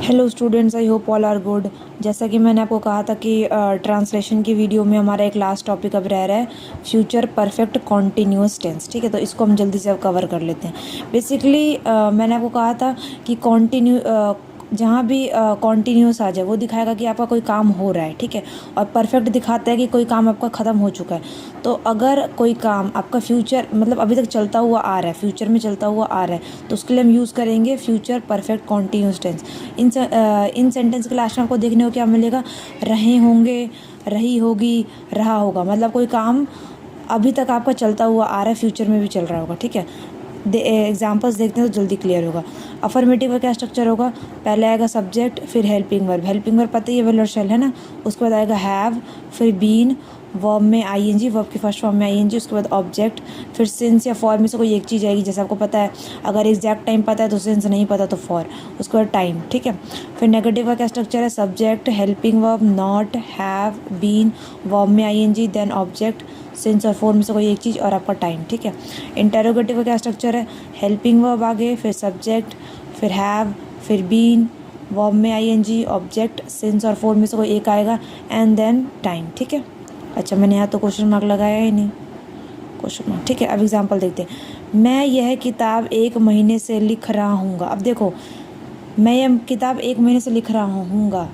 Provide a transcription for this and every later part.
Hello students, I hope all are good. जैसा कि मैंने आपको कहा था कि ट्रांसलेशन की वीडियो में हमारा एक लास्ट टॉपिक अब रह रहा है फ्यूचर परफेक्ट कॉन्टिन्यूस टेंस। ठीक है, तो इसको हम जल्दी से अब कवर कर लेते हैं। बेसिकली मैंने आपको कहा था कि जहाँ भी कॉन्टीन्यूस आ जाए वो दिखाएगा कि आपका कोई काम हो रहा है। ठीक है, और परफेक्ट दिखाता है कि कोई काम आपका ख़त्म हो चुका है। तो अगर कोई काम आपका फ्यूचर मतलब अभी तक चलता हुआ आ रहा है, फ्यूचर में चलता हुआ आ रहा है, तो उसके लिए हम यूज़ करेंगे फ्यूचर परफेक्ट कॉन्टीन्यूस टेंस। इन सेंटेंस के लास्ट में आपको देखने को क्या मिलेगा, रहे होंगे, रही होगी, रहा होगा। मतलब कोई काम अभी तक आपका चलता हुआ आ रहा है, फ्यूचर में भी चल रहा होगा। ठीक है, एग्जाम्पल्स देखते हैं तो जल्दी क्लियर होगा। अफर्मेटिव का क्या स्ट्रक्चर होगा, पहले आएगा सब्जेक्ट, फिर हेल्पिंग वर्ब। हेल्पिंग वर्ब पता ही है, विल और शैल है ना। उसके बाद आएगा हैव, फिर बीन, वर्ब में आईएनजी, वर्ब की फर्स्ट फॉर्म में आईएनजी। उसके बाद ऑब्जेक्ट, फिर सिंस या फॉर में से कोई एक चीज़ आएगी। जैसे आपको पता है, अगर एग्जैक्ट टाइम पता है तो सिंस, नहीं पता तो फॉर। उसके बाद टाइम। ठीक है, फिर नेगेटिव का क्या स्ट्रक्चर है, subject, helping verb, not, have, been, verb में आईएनजी, देन ऑब्जेक्ट, सिंस और फोर में से कोई एक चीज़, और आपका टाइम। ठीक है, इंटेरोगेटिव का क्या स्ट्रक्चर है, हेल्पिंग वर्ब आगे, फिर सब्जेक्ट, फिर हैव, फिर बीन, वर्ब में आईएनजी, ऑब्जेक्ट, सिंस और फोर में से कोई एक आएगा, एंड देन टाइम। ठीक है, अच्छा मैंने यहाँ तो क्वेश्चन मार्क लगाया ही नहीं, क्वेश्चन मार्क। ठीक है, अब एग्जांपल देखते हैं। मैं यह किताब 1 महीने से लिख रहा हूँगा। अब देखो, मैं यह किताब 1 महीने से लिख रहा हूँगा,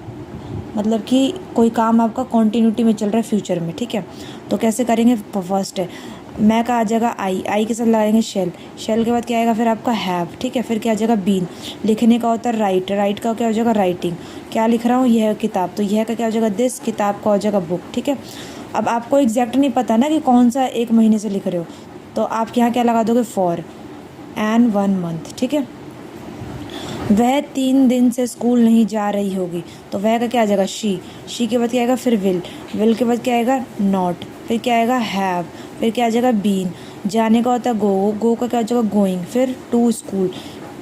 मतलब कि कोई काम आपका कॉन्टीन्यूटी में चल रहा है फ्यूचर में। ठीक है, तो कैसे करेंगे, फर्स्ट है मैं का आ जाएगा आई के साथ लगाएंगे शेल, शेल के बाद क्या आएगा फिर आपका हैव। ठीक है, फिर क्या आ जाएगा बीन, लिखने का होता है राइट, राइट का क्या हो जाएगा राइटिंग, क्या लिख रहा हूँ यह किताब, तो यह का क्या हो जाएगा दिस, किताब का हो जाएगा बुक। ठीक है, अब आपको एग्जैक्ट नहीं पता ना कि कौन सा 1 महीने से लिख रहे हो, तो आप यहाँ क्या लगा दोगे, फॉर एंड 1 मंथ। ठीक है, वह 3 दिन से स्कूल नहीं जा रही होगी, तो वह का क्या आ जाएगा शी के बाद क्या आएगा फिर विल के बाद क्या आएगा नॉट, फिर क्या आएगा हैव, फिर क्या आ जाएगा बीन, जाने का होता है गो का क्या आ जाएगा गोइंग, फिर टू स्कूल।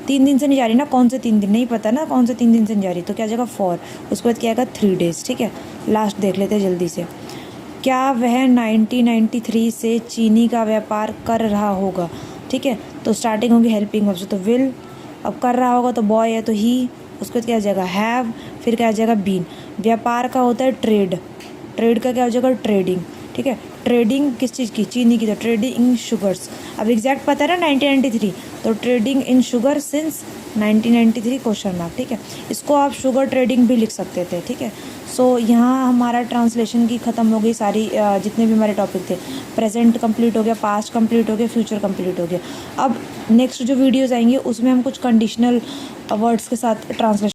3 दिन से नहीं जा रही ना, कौन से 3 दिन नहीं पता ना, कौन से 3 दिन से नहीं जा रही, तो क्या आ जाएगा फॉर। उसके बाद क्या आएगा 3 डेज। ठीक है, लास्ट देख लेते हैं जल्दी से। क्या वह 1993 से चीनी का व्यापार कर रहा होगा। ठीक है, तो स्टार्टिंग होगी हेल्पिंग वर्ब से, तो विल, अब कर रहा होगा तो बॉय है तो ही, उसके बाद क्या आ जाएगा हैव, फिर क्या आ जाएगा बीन। व्यापार का होता है ट्रेड, ट्रेड का क्या हो जाएगा ट्रेडिंग। ठीक है, ट्रेडिंग किस चीज़ की, चीनी की, तो ट्रेडिंग इन शुगर्स। अब एग्जैक्ट पता है ना 1993, तो trading in sugar since 1993 question mark. ठीक है, इसको आप शुगर ट्रेडिंग भी लिख सकते थे। ठीक है, सो यहाँ हमारा ट्रांसलेशन की ख़त्म हो गई सारी, जितने भी हमारे टॉपिक थे। प्रेजेंट कंप्लीट हो गया, पास्ट कंप्लीट हो गया, फ्यूचर कंप्लीट हो गया। अब नेक्स्ट जो वीडियोज़ आएंगी उसमें हम कुछ कंडीशनल वर्ड्स के साथ ट्रांसलेशन